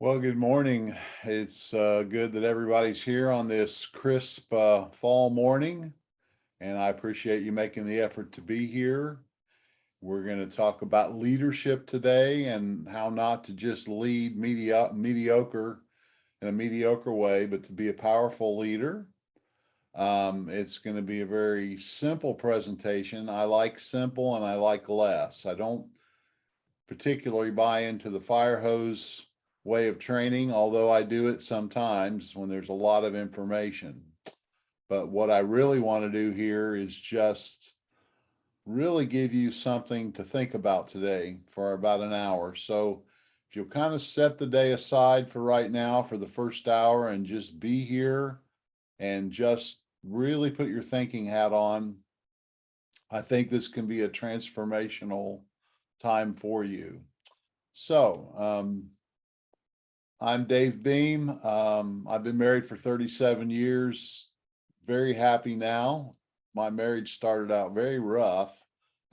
Well, good morning. It's good that everybody's here on this crisp fall morning, and I appreciate you making the effort to be here. We're going to talk about leadership today and how not to just lead mediocre in a mediocre way, but to be a powerful leader. It's going to be a very simple presentation. I like simple and I like less. I don't particularly buy into the fire hose way of training, although I do it sometimes when there's a lot of information. But what I really want to do here is just really give you something to think about today for about an hour. So if you'll kind of set the day aside for right now for the first hour and just be here and just really put your thinking hat on, I think this can be a transformational time for you. So, I'm Dave Beam. I've been married for 37 years. Very happy now. My marriage started out very rough.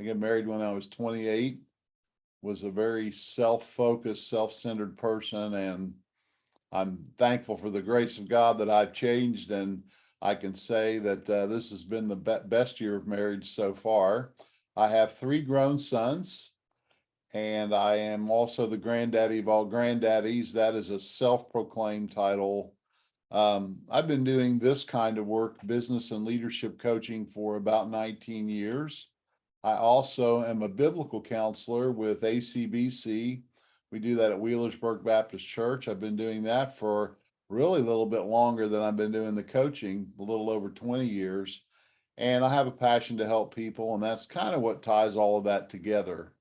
I got married when I was 28, was a very self-focused, self-centered person, and I'm thankful for the grace of God that I've changed, and I can say that this has been the best year of marriage so far. I have three grown sons, and I am also the granddaddy of all granddaddies. That is a self-proclaimed title. I've been doing this kind of work, business and leadership coaching, for about 19 years. I also am a biblical counselor with ACBC. We do that at Wheelersburg Baptist Church. I've been doing that for really a little bit longer than I've been doing the coaching, a little over 20 years. And I have a passion to help people, and that's kind of what ties all of that together.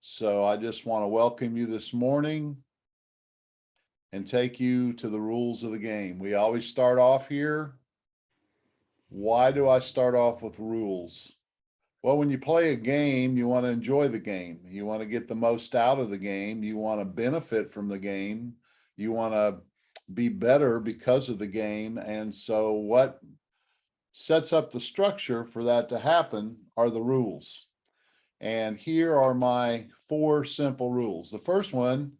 So I just want to welcome you this morning and take you to the rules of the game. We always start off here. Why do I start off with rules? Well, when you play a game, you want to enjoy the game. You want to get the most out of the game. You want to benefit from the game. You want to be better because of the game. And so what sets up the structure for that to happen are the rules. And here are my four simple rules. The first one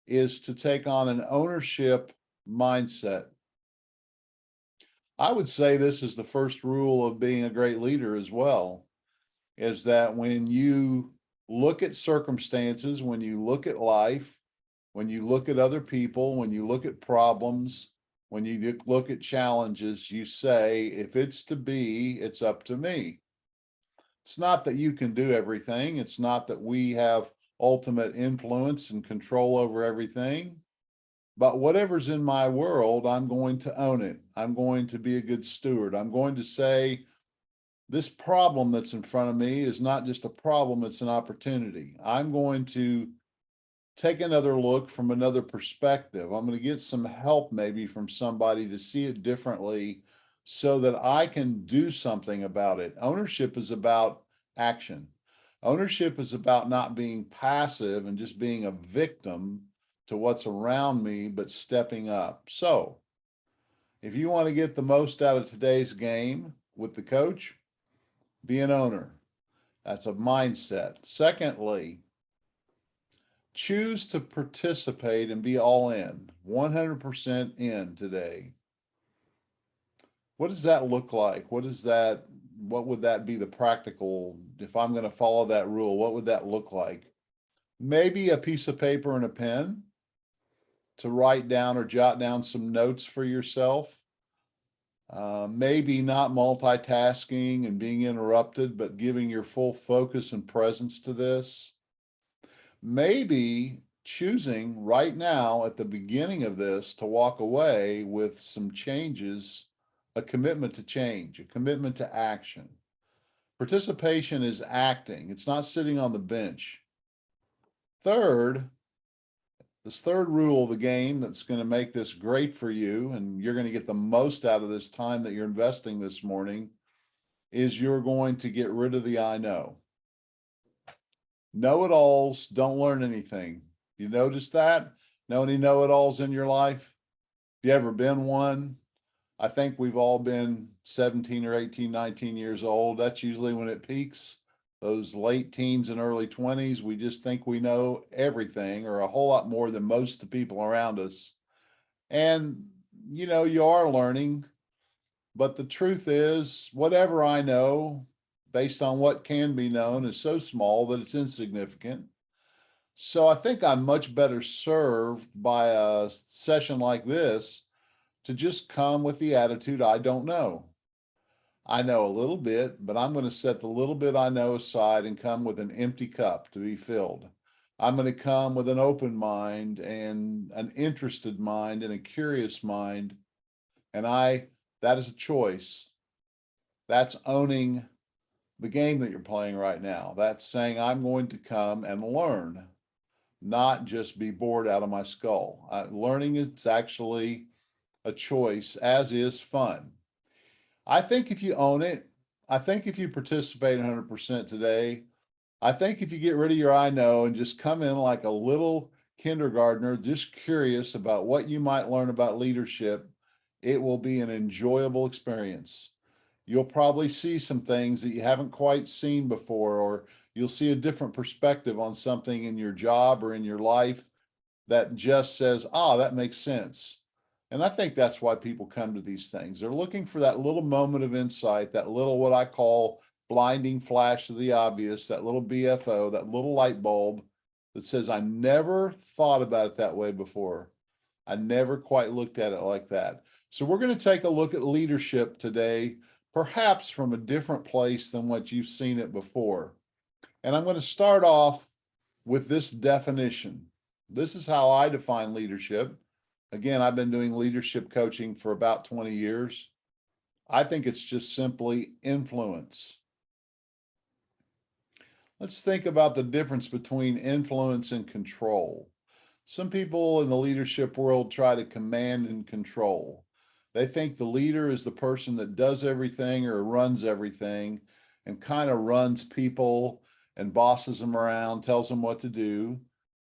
is to take on an ownership mindset. I would say this is the first rule of being a great leader as well, is that when you look at circumstances, when you look at life, when you look at other people, when you look at problems, when you look at challenges, you say, if it's to be, it's up to me. It's not that you can do everything. It's not that we have ultimate influence and control over everything. But whatever's in my world, I'm going to own it. I'm going to be a good steward. I'm going to say, this problem that's in front of me is not just a problem, it's an opportunity. I'm going to take another look from another perspective. I'm going to get some help maybe from somebody to see it differently so that I can do something about it. Ownership is about action. Ownership is about not being passive and just being a victim to what's around me, but stepping up. So, if you want to get the most out of today's game with the coach, be an owner. That's a mindset. Secondly, choose to participate and be all in, 100% in today. What does that look like? What would that be the practical, if I'm going to follow that rule, what would that look like? Maybe a piece of paper and a pen to write down or jot down some notes for yourself. Maybe not multitasking and being interrupted, but giving your full focus and presence to this. Maybe choosing right now at the beginning of this to walk away with some changes, a commitment to change, a commitment to action. Participation is acting, it's not sitting on the bench. Third, this third rule of the game that's going to make this great for you, and you're going to get the most out of this time that you're investing this morning, is you're going to get rid of the I know. Know-it-alls don't learn anything. You notice that? Know any know-it-alls in your life? Have you ever been one? I think we've all been 17 or 18, 19 years old. That's usually when it peaks. those late teens and early 20s, we just think we know everything or a whole lot more than most of the people around us. And, you are learning, but the truth is, whatever I know, based on what can be known, is so small that it's insignificant. So I think I'm much better served by a session like this to just come with the attitude I don't know. I know a little bit, but I'm going to set the little bit I know aside and come with an empty cup to be filled. I'm going to come with an open mind and an interested mind and a curious mind. And that is a choice. That's owning the game that you're playing right now. That's saying I'm going to come and learn, not just be bored out of my skull. Learning is actually a choice, as is fun. I think if you own it, I think if you participate 100% today, I think if you get rid of your I know and just come in like a little kindergartner, just curious about what you might learn about leadership, it will be an enjoyable experience. You'll probably see some things that you haven't quite seen before, or you'll see a different perspective on something in your job or in your life that just says, that makes sense. And I think that's why people come to these things. They're looking for that little moment of insight, that little what I call blinding flash of the obvious, that little BFO, that little light bulb that says, I never thought about it that way before. I never quite looked at it like that. So we're going to take a look at leadership today, perhaps from a different place than what you've seen it before. And I'm going to start off with this definition. This is how I define leadership. Again, I've been doing leadership coaching for about 20 years. I think it's just simply influence. Let's think about the difference between influence and control. Some people in the leadership world try to command and control. They think the leader is the person that does everything or runs everything and kind of runs people and bosses them around, tells them what to do.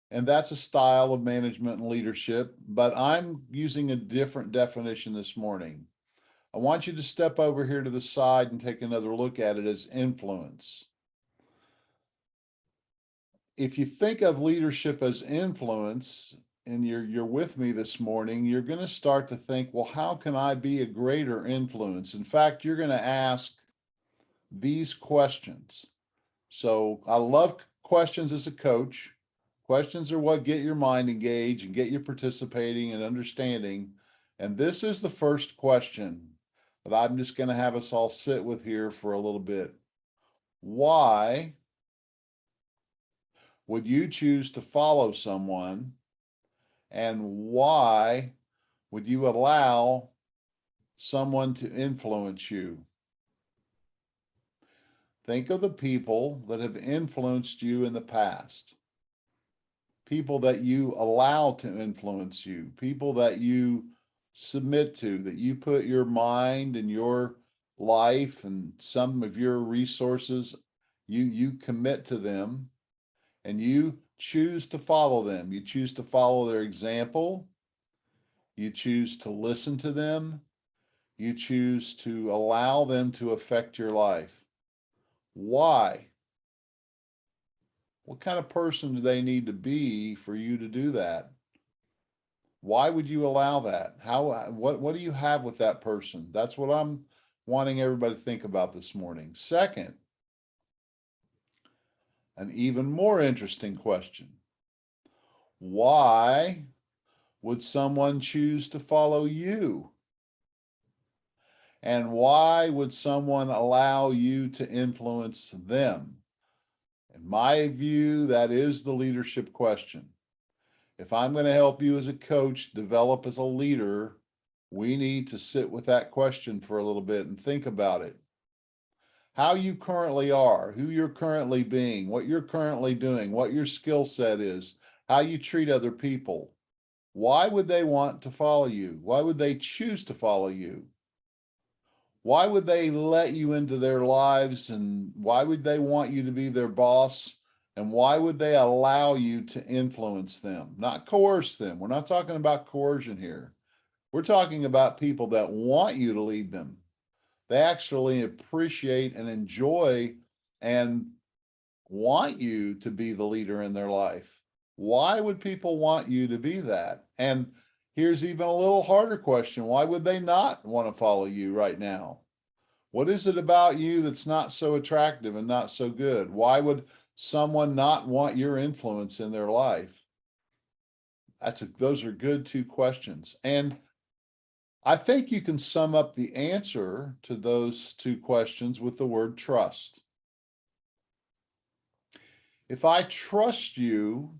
And that's a style of management and leadership, but I'm using a different definition this morning. I want you to step over here to the side and take another look at it as influence. If you think of leadership as influence, and you're with me this morning, you're going to start to think, well, how can I be a greater influence? In fact, you're going to ask these questions. So I love questions as a coach. Questions are what get your mind engaged and get you participating and understanding. And this is the first question that I'm just going to have us all sit with here for a little bit. Why would you choose to follow someone, and why would you allow someone to influence you? Think of the people that have influenced you in the past, people that you allow to influence you, people that you submit to, that you put your mind and your life and some of your resources, you commit to them and you choose to follow them. You choose to follow their example. You choose to listen to them. You choose to allow them to affect your life. Why? What kind of person do they need to be for you to do that? Why would you allow that? What do you have with that person? That's what I'm wanting everybody to think about this morning. Second, an even more interesting question. Why would someone choose to follow you? And why would someone allow you to influence them? In my view, that is the leadership question. If I'm going to help you as a coach develop as a leader, we need to sit with that question for a little bit and think about it. How you currently are, who you're currently being, what you're currently doing, what your skill set is, how you treat other people. Why would they want to follow you? Why would they choose to follow you? Why would they let you into their lives, and why would they want you to be their boss? And why would they allow you to influence them, not coerce them? We're not talking about coercion here. We're talking about people that want you to lead them. They actually appreciate and enjoy and want you to be the leader in their life? Why would people want you to be that? And here's even a little harder question. Why would they not want to follow you right now? What is it about you that's not so attractive and not so good? Why would someone not want your influence in their life? Those are good two questions. And I think you can sum up the answer to those two questions with the word trust. If I trust you,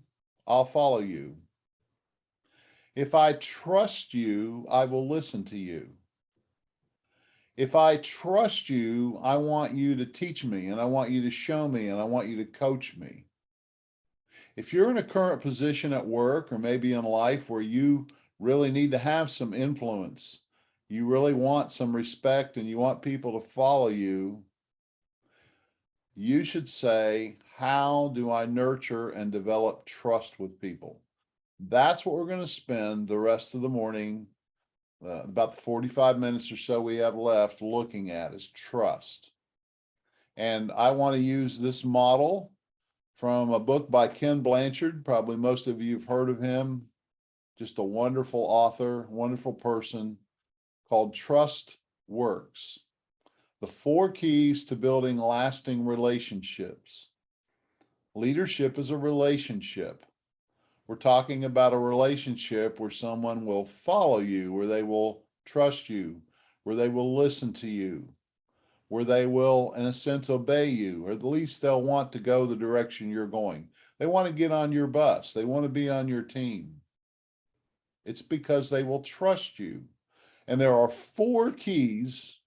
I'll follow you. If I trust you, I will listen to you. If I trust you, I want you to teach me, and I want you to show me, and I want you to coach me. If you're in a current position at work or maybe in life where you really need to have some influence, you really want some respect and you want people to follow you, you should say, how do I nurture and develop trust with people? That's what we're going to spend the rest of the morning, about the 45 minutes or so we have left, looking at is trust. And I want to use this model from a book by Ken Blanchard. Probably most of you have heard of him. Just a wonderful author, wonderful person, called Trust Works. The 4 keys to building lasting relationships. Leadership is a relationship. We're talking about a relationship where someone will follow you, where they will trust you, where they will listen to you, where they will, in a sense, obey you, or at least they'll want to go the direction you're going. They want to get on your bus. They want to be on your team. It's because they will trust you. And there are 4 keys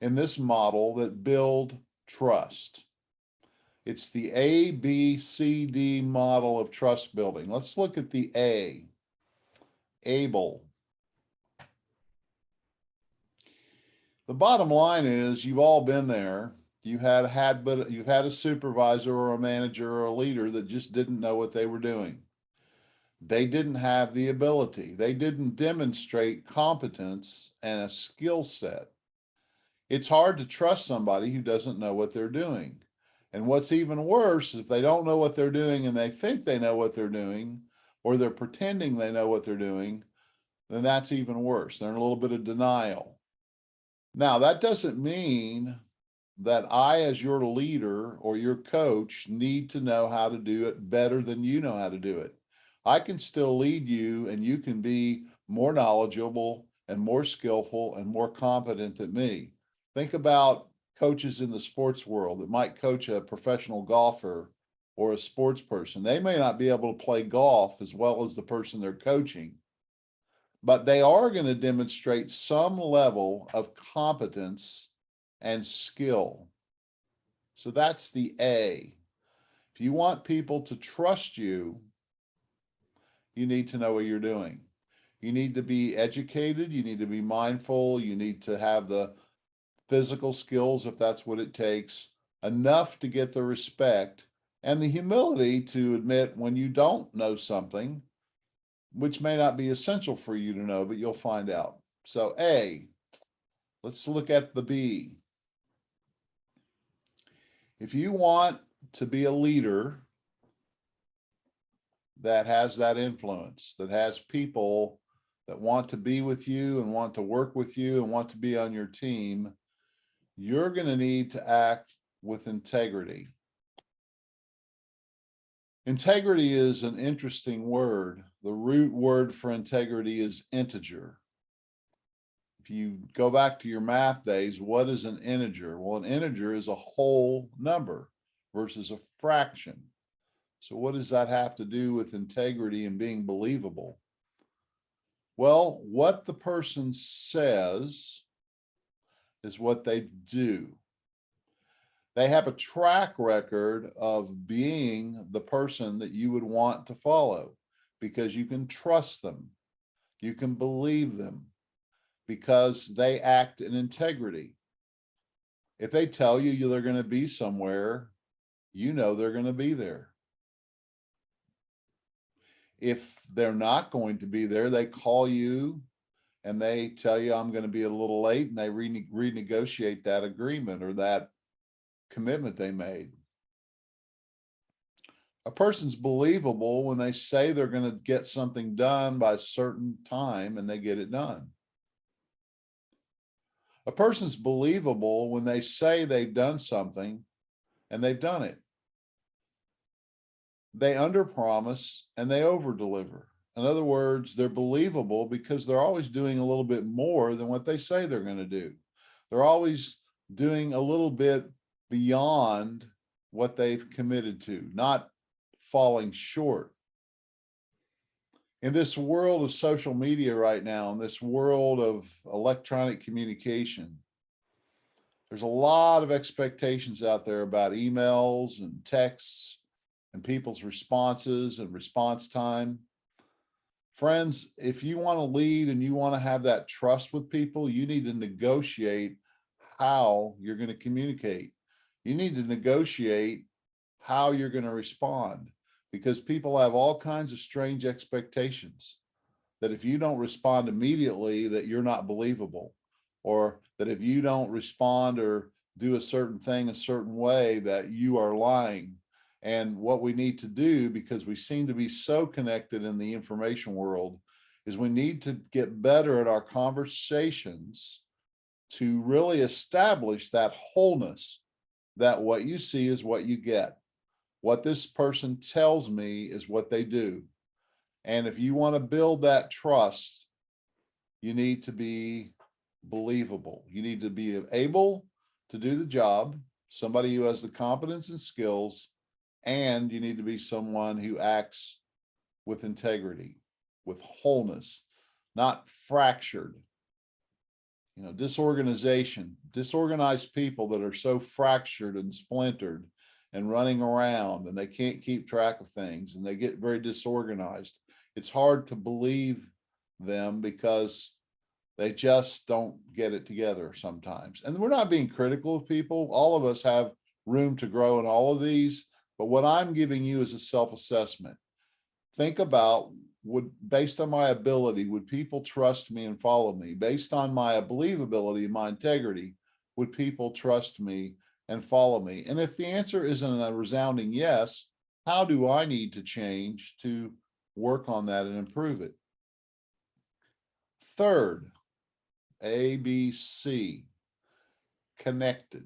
in this model that build trust. It's the ABCD model of trust building. Let's look at the A, able. The bottom line is you've all been there. You've had a supervisor or a manager or a leader that just didn't know what they were doing. They didn't have the ability. They didn't demonstrate competence and a skill set. It's hard to trust somebody who doesn't know what they're doing. And what's even worse, if they don't know what they're doing and they think they know what they're doing, or they're pretending they know what they're doing, then that's even worse. They're in a little bit of denial. Now, that doesn't mean that I, as your leader or your coach, need to know how to do it better than you know how to do it. I can still lead you, and you can be more knowledgeable and more skillful and more competent than me. Think about coaches in the sports world that might coach a professional golfer or a sports person. They may not be able to play golf as well as the person they're coaching, but they are going to demonstrate some level of competence and skill. So that's the A. If you want people to trust you, you need to know what you're doing. You need to be educated. You need to be mindful. You need to have the physical skills, if that's what it takes, enough to get the respect and the humility to admit when you don't know something, which may not be essential for you to know, but you'll find out. So A, let's look at the B. If you want to be a leader that has that influence, that has people that want to be with you and want to work with you and want to be on your team, you're going to need to act with integrity. Integrity is an interesting word. The root word for integrity is integer. If you go back to your math days, what is an integer? Well, an integer is a whole number versus a fraction. So what does that have to do with integrity and being believable? Well, what the person says is what they do. They have a track record of being the person that you would want to follow because you can trust them. You can believe them because they act in integrity. If they tell you they're going to be somewhere, you know they're going to be there. If they're not going to be there, they call you and they tell you, I'm going to be a little late, and they renegotiate that agreement or that commitment they made. A person's believable when they say they're going to get something done by a certain time and they get it done. A person's believable when they say they've done something and they've done it. They underpromise and they overdeliver. In other words, they're believable because they're always doing a little bit more than what they say they're going to do. They're always doing a little bit beyond what they've committed to, not falling short. In this world of social media right now, in this world of electronic communication, there's a lot of expectations out there about emails and texts and people's responses and response time. Friends, if you want to lead and you want to have that trust with people, you need to negotiate how you're going to communicate. You need to negotiate how you're going to respond, because people have all kinds of strange expectations that if you don't respond immediately, that you're not believable, or that if you don't respond or do a certain thing a certain way, that you are lying. And what we need to do, because we seem to be so connected in the information world, is we need to get better at our conversations to really establish that wholeness, that what you see is what you get. What this person tells me is what they do. And if you want to build that trust, you need to be believable. You need to be able to do the job, somebody who has the competence and skills, and you need to be someone who acts with integrity, with wholeness, not fractured. Disorganized people that are so fractured and splintered and running around, and they can't keep track of things, and they get very disorganized. It's hard to believe them because they just don't get it together sometimes. And we're not being critical of people. All of us have room to grow in all of these. But what I'm giving you is a self-assessment. Think about, based on my ability, would people trust me and follow me? Based on my believability and my integrity, would people trust me and follow me? And if the answer isn't a resounding yes, how do I need to change to work on that and improve it? Third, ABC, connected.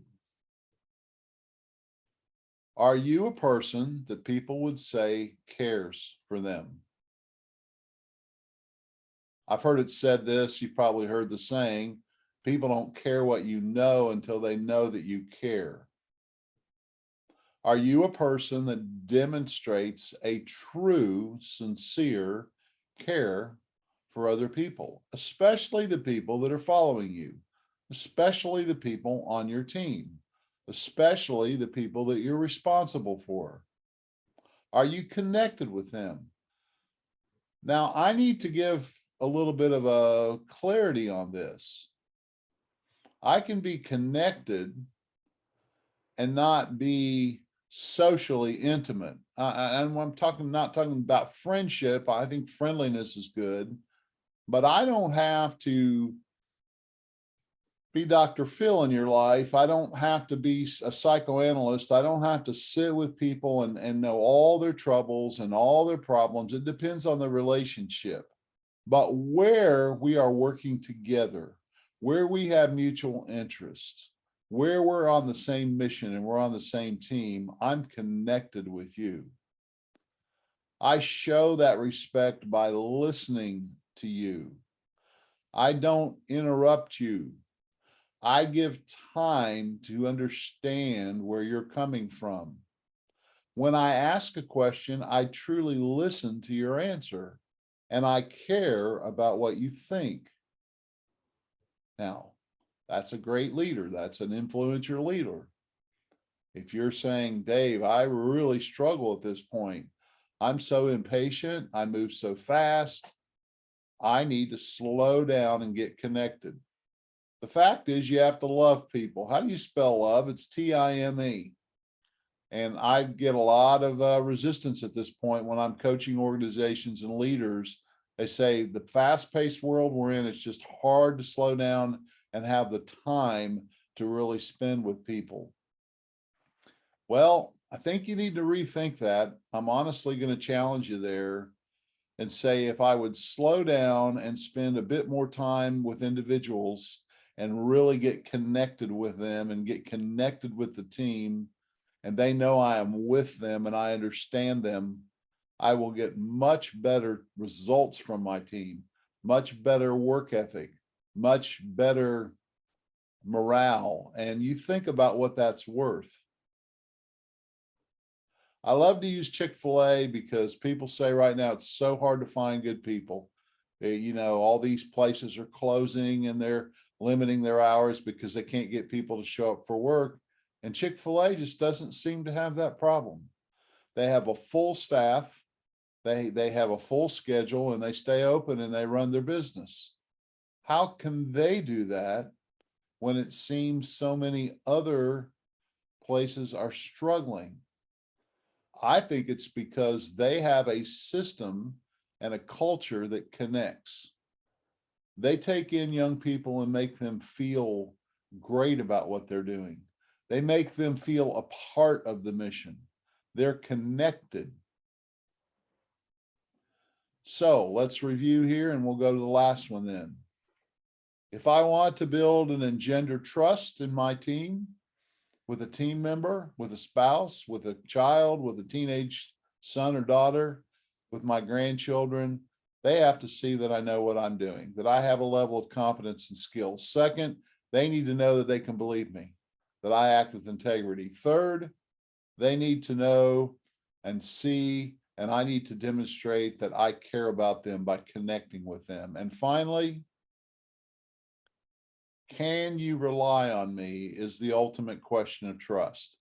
Are you a person that people would say cares for them? I've heard it said this, you've probably heard the saying, people don't care what you know until they know that you care. Are you a person that demonstrates a true, sincere care for other people, especially the people that are following you, especially the people on your team, especially the people that you're responsible for? Are you connected with them? Now, I need to give a little bit of a clarity on this. I can be connected and not be socially intimate. And I'm not talking about friendship. I think friendliness is good, but I don't have to be Dr. Phil in your life. I don't have to be a psychoanalyst. I don't have to sit with people and know all their troubles and all their problems. It depends on the relationship. But where we are working together, where we have mutual interest, where we're on the same mission and we're on the same team, I'm connected with you. I show that respect by listening to you. I don't interrupt you. I give time to understand where you're coming from. When I ask a question, I truly listen to your answer, and I care about what you think. Now, that's a great leader. That's an influential leader. If you're saying, Dave, I really struggle at this point. I'm so impatient. I move so fast. I need to slow down and get connected. The fact is, you have to love people. How do you spell love? It's T-I-M-E. And I get a lot of resistance at this point when I'm coaching organizations and leaders. They say the fast-paced world we're in, it's just hard to slow down and have the time to really spend with people. Well, I think you need to rethink that. I'm honestly going to challenge you there and say, if I would slow down and spend a bit more time with individuals and really get connected with them and get connected with the team, and they know I am with them and I understand them, I will get much better results from my team, much better work ethic, much better morale. And you think about what that's worth. I love to use Chick-fil-A because people say right now it's so hard to find good people. All these places are closing and they're limiting their hours because they can't get people to show up for work. And Chick-fil-A just doesn't seem to have that problem. They have a full staff, they have a full schedule, and they stay open and they run their business. How can they do that when it seems so many other places are struggling? I think it's because they have a system and a culture that connects. They take in young people and make them feel great about what they're doing. They make them feel a part of the mission. They're connected. So let's review here and we'll go to the last one then. If I want to build and engender trust in my team, with a team member, with a spouse, with a child, with a teenage son or daughter, with my grandchildren, they have to see that I know what I'm doing, that I have a level of competence and skill. Second, they need to know that they can believe me, that I act with integrity. Third, they need to know and see, and I need to demonstrate that I care about them by connecting with them. And finally, can you rely on me is the ultimate question of trust.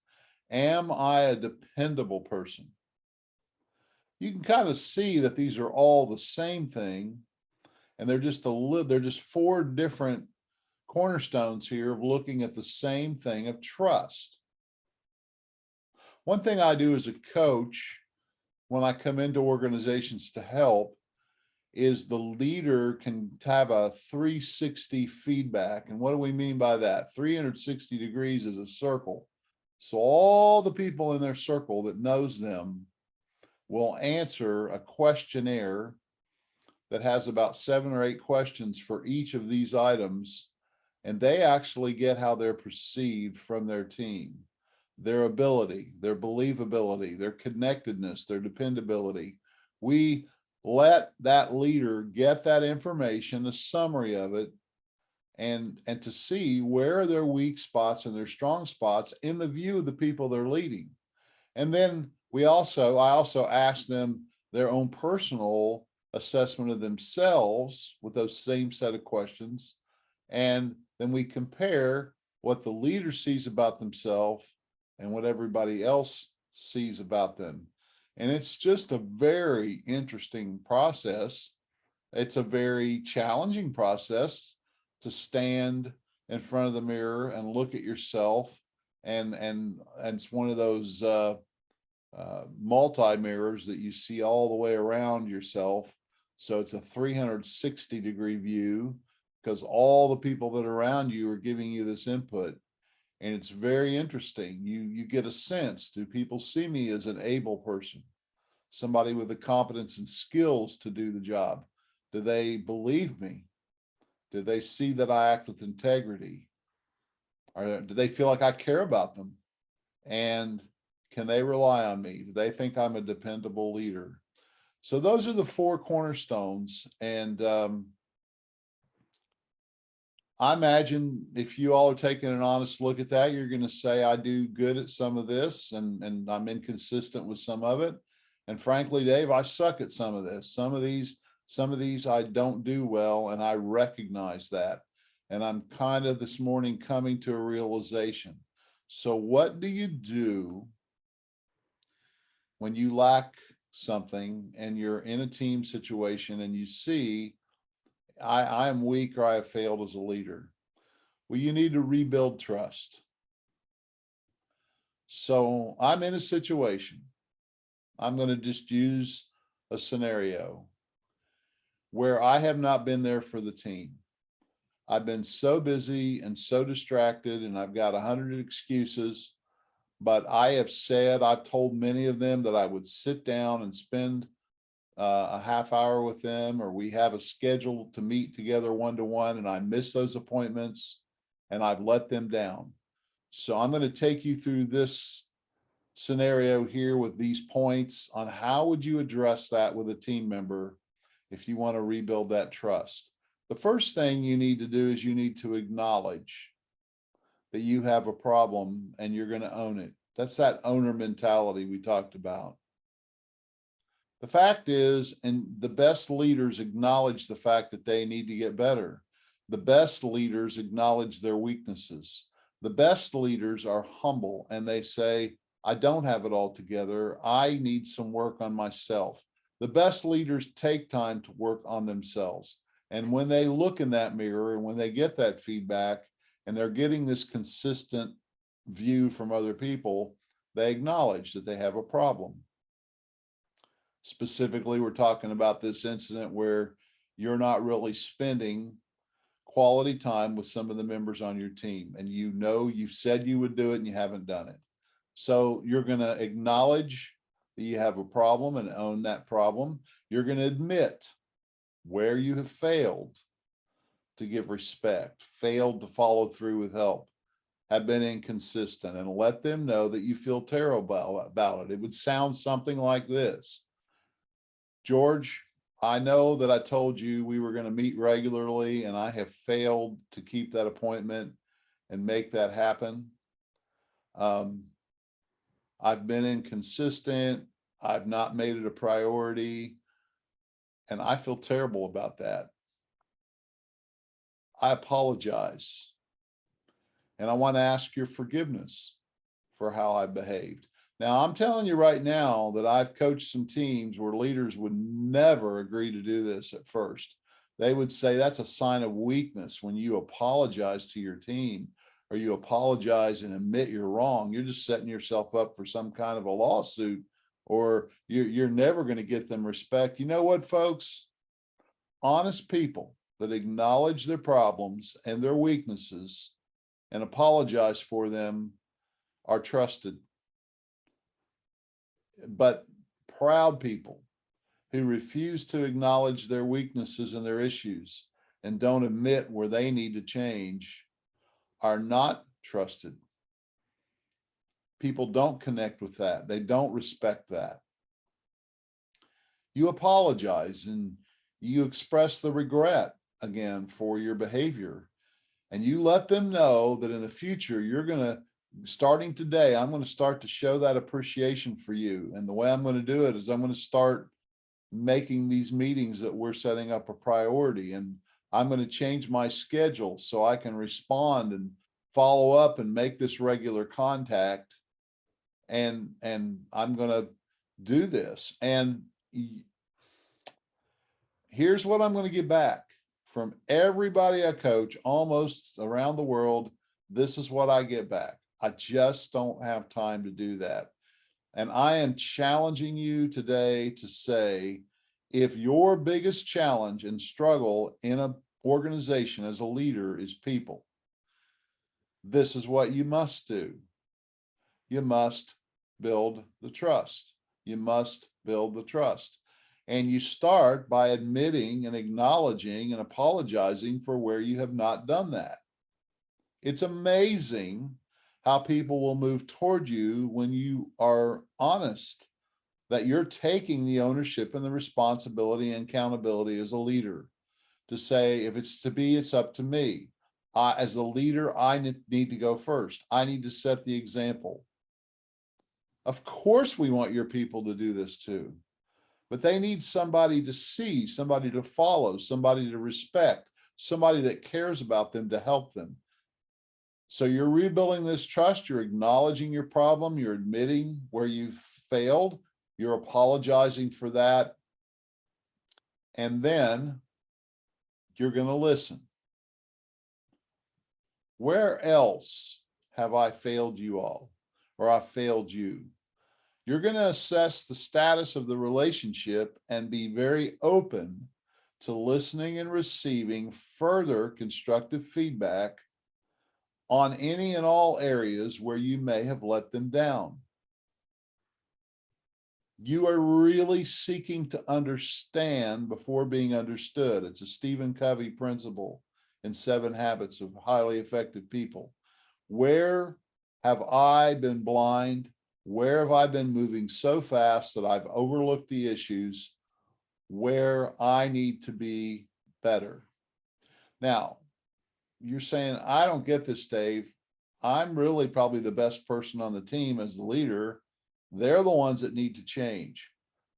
Am I a dependable person? You can kind of see that these are all the same thing, and they're just four different cornerstones here of looking at the same thing of trust. One thing I do as a coach when I come into organizations to help is the leader can have a 360 feedback. And what do we mean by that? 360 degrees is a circle. So all the people in their circle that knows them will answer a questionnaire that has about 7 or 8 questions for each of these items. And they actually get how they're perceived from their team, their ability, their believability, their connectedness, their dependability. We let that leader get that information, a summary of it, and to see where are their weak spots and their strong spots in the view of the people they're leading. And then I also ask them their own personal assessment of themselves with those same set of questions. And then we compare what the leader sees about themselves and what everybody else sees about them. And it's just a very interesting process. It's a very challenging process to stand in front of the mirror and look at yourself. And it's one of those multi mirrors that you see all the way around yourself. So it's a 360 degree view because all the people that are around you are giving you this input. And it's very interesting. You get a sense, do people see me as an able person, somebody with the competence and skills to do the job? Do they believe me? Do they see that I act with integrity? Or do they feel like I care about them? And can they rely on me? Do they think I'm a dependable leader? So those are the 4 cornerstones. And I imagine if you all are taking an honest look at that, you're going to say, I do good at some of this and I'm inconsistent with some of it. And frankly, Dave, I suck at some of this. Some of these I don't do well, and I recognize that. And I'm kind of this morning coming to a realization. So what do you do when you lack something and you're in a team situation and you see I am weak or I have failed as a leader? Well, you need to rebuild trust. So I'm in a situation. I'm going to just use a scenario where I have not been there for the team. I've been so busy and so distracted, and I've got 100 excuses, But I've told many of them that I would sit down and spend a half hour with them, or we have a schedule to meet together one-to-one, and I miss those appointments and I've let them down. So I'm going to take you through this scenario here with these points on how would you address that with a team member if you want to rebuild that trust. The first thing you need to do is you need to acknowledge that you have a problem and you're going to own it. That's that owner mentality we talked about. The fact is, and the best leaders acknowledge the fact that they need to get better. The best leaders acknowledge their weaknesses. The best leaders are humble and they say, I don't have it all together. I need some work on myself. The best leaders take time to work on themselves. And when they look in that mirror and when they get that feedback and they're getting this consistent view from other people, they acknowledge that they have a problem. Specifically, we're talking about this incident where you're not really spending quality time with some of the members on your team, and you know you've said you would do it and you haven't done it. So you're going to acknowledge that you have a problem and own that problem. You're going to admit where you have failed to give respect, failed to follow through with help, have been inconsistent, and let them know that you feel terrible about it. It would sound something like this. George, I know that I told you we were going to meet regularly, and I have failed to keep that appointment and make that happen. I've been inconsistent. I've not made it a priority, and I feel terrible about that. I apologize, and I want to ask your forgiveness for how I behaved. Now, I'm telling you right now that I've coached some teams where leaders would never agree to do this at first. They would say that's a sign of weakness when you apologize to your team or you apologize and admit you're wrong. You're just setting yourself up for some kind of a lawsuit, or you're never going to get them respect. You know what, folks? Honest people that acknowledge their problems and their weaknesses and apologize for them are trusted. But proud people who refuse to acknowledge their weaknesses and their issues and don't admit where they need to change are not trusted. People don't connect with that. They don't respect that. You apologize and you express the regret again for your behavior, and you let them know that in the future you're going to, starting today, I'm going to start to show that appreciation for you. And the way I'm going to do it is I'm going to start making these meetings that we're setting up a priority, and I'm going to change my schedule so I can respond and follow up and make this regular contact. And I'm going to do this. And here's what I'm going to get back from everybody I coach almost around the world. This is what I get back. I just don't have time to do that. And I am challenging you today to say, if your biggest challenge and struggle in an organization as a leader is people, this is what you must do. You must build the trust. You must build the trust. And you start by admitting and acknowledging and apologizing for where you have not done that. It's amazing how people will move toward you when you are honest, that you're taking the ownership and the responsibility and accountability as a leader to say, if it's to be, it's up to me. As a leader, I need to go first. I need to set the example. Of course, we want your people to do this too, but they need somebody to see, somebody to follow, somebody to respect, somebody that cares about them to help them. So you're rebuilding this trust. You're acknowledging your problem. You're admitting where you've failed. You're apologizing for that. And then you're going to listen. Where else have I failed you all, or I failed you? You're going to assess the status of the relationship and be very open to listening and receiving further constructive feedback on any and all areas where you may have let them down. You are really seeking to understand before being understood. It's a Stephen Covey principle in 7 Habits of Highly Effective People. Where have I been blind? Where have I been moving so fast that I've overlooked the issues where I need to be better? Now, you're saying, I don't get this, Dave. I'm really probably the best person on the team as the leader. They're the ones that need to change.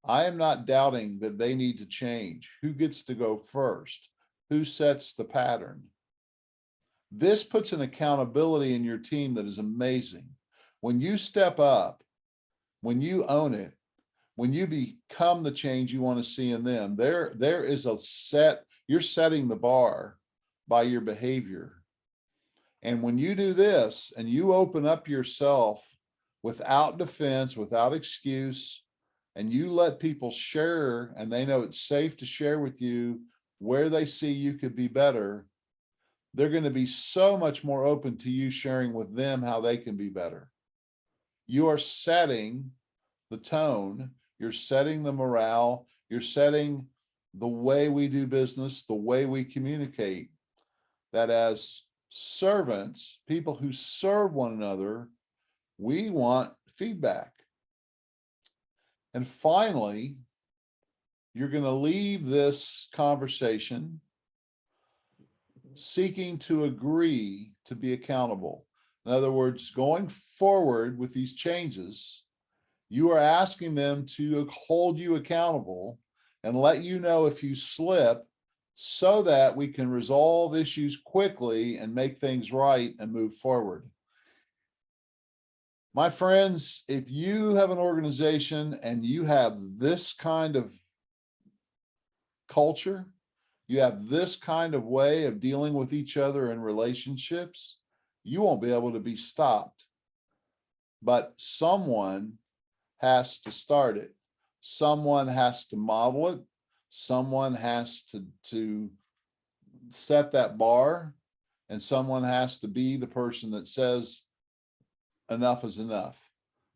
I am not doubting that they need to change. Who gets to go first? Who sets the pattern? This puts an accountability in your team that is amazing. When you step up, when you own it, when you become the change you want to see in them, there is a set, you're setting the bar by your behavior. And when you do this and you open up yourself without defense, without excuse, and you let people share, and they know it's safe to share with you where they see you could be better, they're going to be so much more open to you sharing with them how they can be better. You are setting the tone, you're setting the morale, you're setting the way we do business, the way we communicate, that as servants, people who serve one another, we want feedback. And finally, you're going to leave this conversation seeking to agree to be accountable. In other words, going forward with these changes, you are asking them to hold you accountable and let you know if you slip, so that we can resolve issues quickly and make things right and move forward. My friends, if you have an organization and you have this kind of culture, you have this kind of way of dealing with each other in relationships, you won't be able to be stopped. But someone has to start it. Someone has to model it. Someone has to set that bar, and someone has to be the person that says, enough is enough.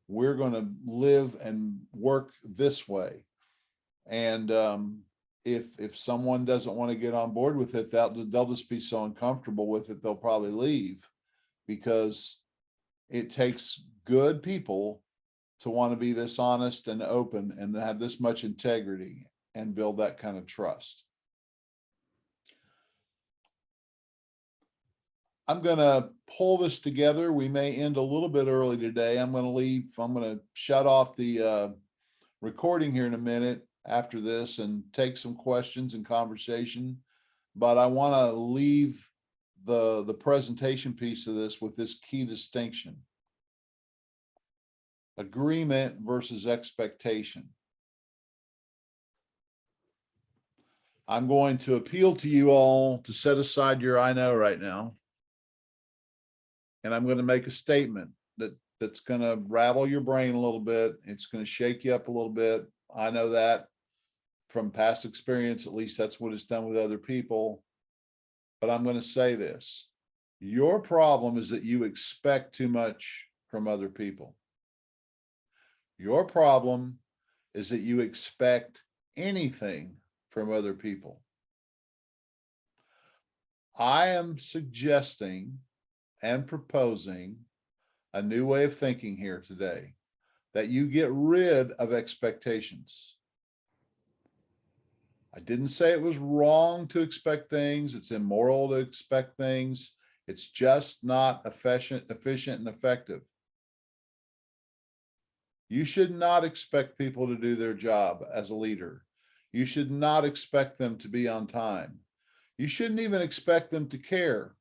We're going to live and work this way. And if someone doesn't want to get on board with it, they'll just be so uncomfortable with it, they'll probably leave, because it takes good people to want to be this honest and open and have this much integrity and build that kind of trust. I'm going to pull this together. We may end a little bit early today. I'm going to shut off the recording here in a minute after this and take some questions and conversation. But I want to leave the presentation piece of this with this key distinction: agreement versus expectation. I'm going to appeal to you all to set aside your I know right now. And I'm going to make a statement that's going to rattle your brain a little bit. It's going to shake you up a little bit. I know that from past experience. At least that's what it's done with other people. But I'm going to say this: your problem is that you expect too much from other people. Your problem is that you expect anything from other people. I am suggesting and proposing a new way of thinking here today, that you get rid of expectations. I didn't say it was wrong to expect things. It's immoral to expect things. It's just not efficient and effective. You should not expect people to do their job as a leader. You should not expect them to be on time. You shouldn't even expect them to care.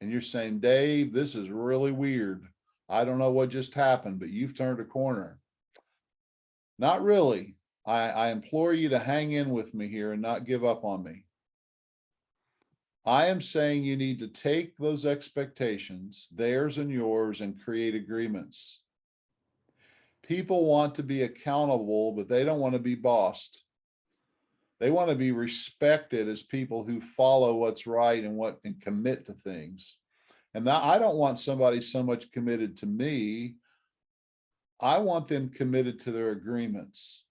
And you're saying, Dave, this is really weird. I don't know what just happened, but you've turned a corner. Not really. I implore you to hang in with me here and not give up on me. I am saying you need to take those expectations, theirs and yours, and create agreements. People want to be accountable, but they don't want to be bossed. They want to be respected as people who follow what's right and commit to things. And now I don't want somebody so much committed to me. I want them committed to their agreements.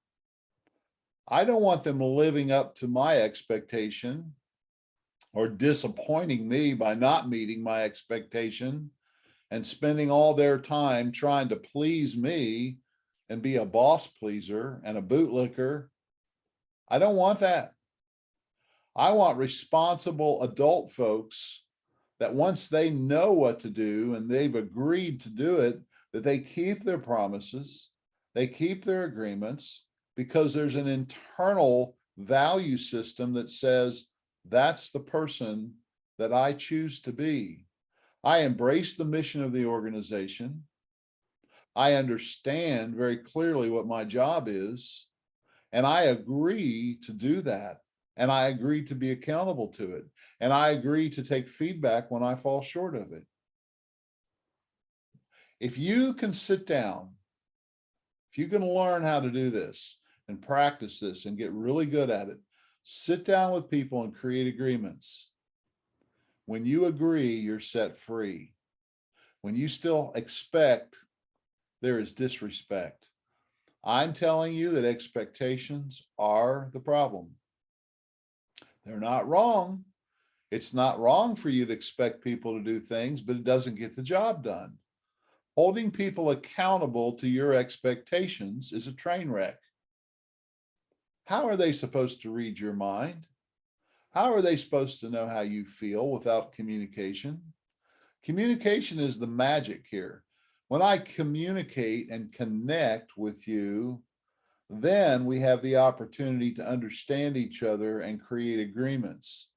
I don't want them living up to my expectation or disappointing me by not meeting my expectation and spending all their time trying to please me and be a boss pleaser and a bootlicker. I don't want that. I want responsible adult folks that once they know what to do and they've agreed to do it, that they keep their promises, they keep their agreements, because there's an internal value system that says, that's the person that I choose to be. I embrace the mission of the organization. I understand very clearly what my job is, and I agree to do that. And I agree to be accountable to it. And I agree to take feedback when I fall short of it. If you can sit down, if you can learn how to do this and practice this and get really good at it, sit down with people and create agreements. When you agree, you're set free. When you still expect, there is disrespect. I'm telling you that expectations are the problem. They're not wrong. It's not wrong for you to expect people to do things, but it doesn't get the job done. Holding people accountable to your expectations is a train wreck. How are they supposed to read your mind? How are they supposed to know how you feel without communication? Communication is the magic here. When I communicate and connect with you, then we have the opportunity to understand each other and create agreements.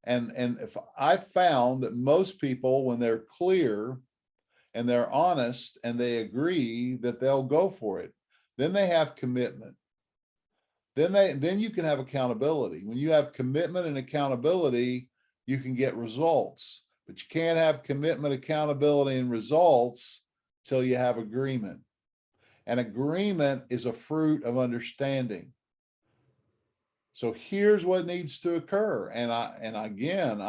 And if I found that most people, when they're clear and they're honest and they agree, that they'll go for it, then they have commitment. Then you can have accountability. When you have commitment and accountability, you can get results. But you can't have commitment, accountability, and results till you have agreement. And agreement is a fruit of understanding. So here's what needs to occur. And again,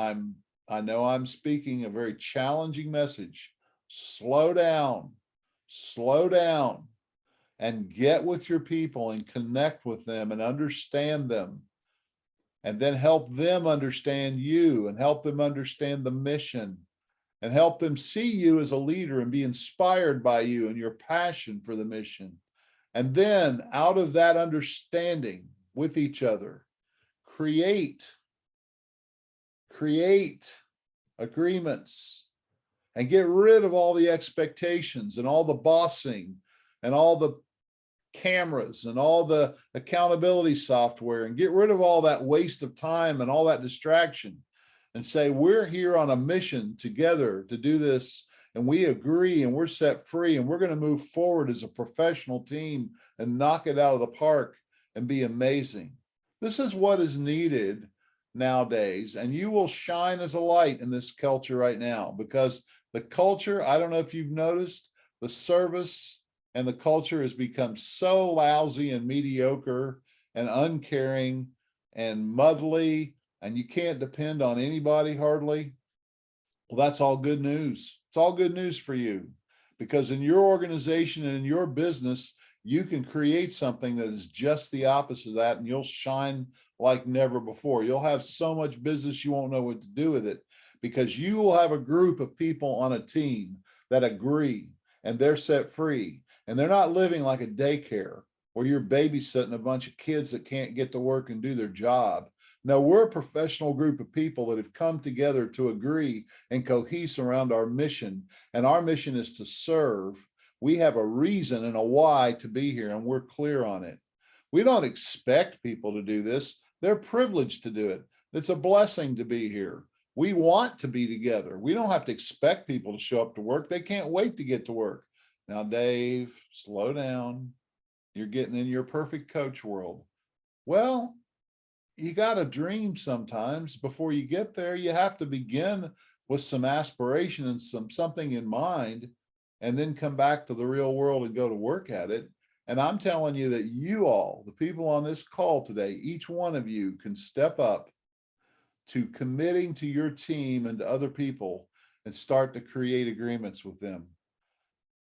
I know I'm speaking a very challenging message. Slow down, and get with your people and connect with them and understand them. And then help them understand you and help them understand the mission and help them see you as a leader and be inspired by you and your passion for the mission. And then out of that understanding with each other, create agreements and get rid of all the expectations and all the bossing and all the cameras and all the accountability software, and get rid of all that waste of time and all that distraction, and say, we're here on a mission together to do this, and we agree, and we're set free, and we're going to move forward as a professional team and knock it out of the park and be amazing. This is what is needed nowadays, and you will shine as a light in this culture right now, because the culture, I don't know if you've noticed, the service and the culture has become so lousy and mediocre and uncaring and muddly, and you can't depend on anybody hardly. Well, that's all good news. It's all good news for you, because in your organization and in your business, you can create something that is just the opposite of that, and you'll shine like never before. You'll have so much business, you won't know what to do with it, because you will have a group of people on a team that agree, and they're set free, and they're not living like a daycare where you're babysitting a bunch of kids that can't get to work and do their job. No, we're a professional group of people that have come together to agree and cohese around our mission, and our mission is to serve. We have a reason and a why to be here, and we're clear on it. We don't expect people to do this. They're privileged to do it. It's a blessing to be here. We want to be together. We don't have to expect people to show up to work. They can't wait to get to work. Now, Dave, slow down. You're getting in your perfect coach world. Well, you got to dream sometimes. Before you get there, you have to begin with some aspiration and something in mind, and then come back to the real world and go to work at it. And I'm telling you that you all, the people on this call today, each one of you can step up to committing to your team and to other people and start to create agreements with them.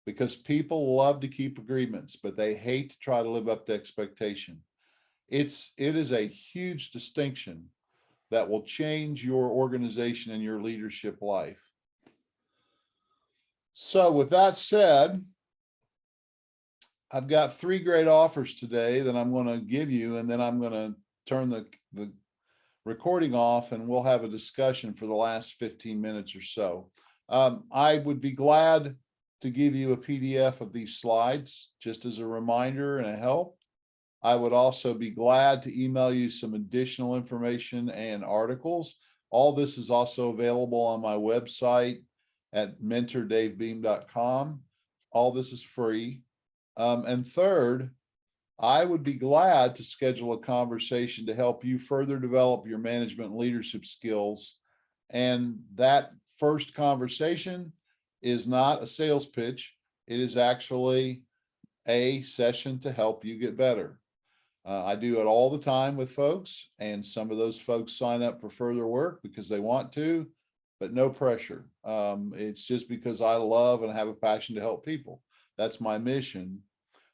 Because people love to keep agreements, but they hate to try to live up to expectation. It is a huge distinction that will change your organization and your leadership life. So with that said, I've got 3 great offers today that I'm going to give you, and then I'm going to turn the recording off and we'll have a discussion for the last 15 minutes or so. I would be glad to give you a PDF of these slides just as a reminder and a help. I would also be glad to email you some additional information and articles. All this is also available on my website at mentordavebeam.com. All this is free. And third, I would be glad to schedule a conversation to help you further develop your management and leadership skills. And that first conversation is not a sales pitch. It is actually a session to help you get better. I do it all the time with folks, and some of those folks sign up for further work because they want to, but no pressure. It's just because I love and have a passion to help people. That's my mission.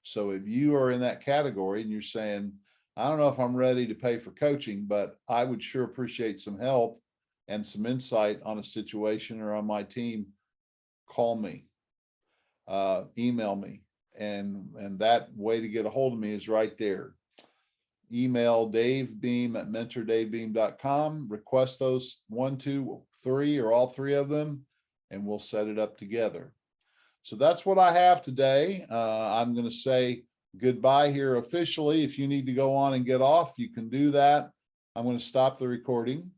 So if you are in that category and you're saying, I don't know if I'm ready to pay for coaching, but I would sure appreciate some help and some insight on a situation or on my team, call me, email me. And that way to get a hold of me is right there. Email davebeam@mentordavebeam.com, request those 1, 2, 3, or all 3 of them, and we'll set it up together. So that's what I have today. I'm going to say goodbye here officially. If you need to go on and get off, you can do that. I'm going to stop the recording.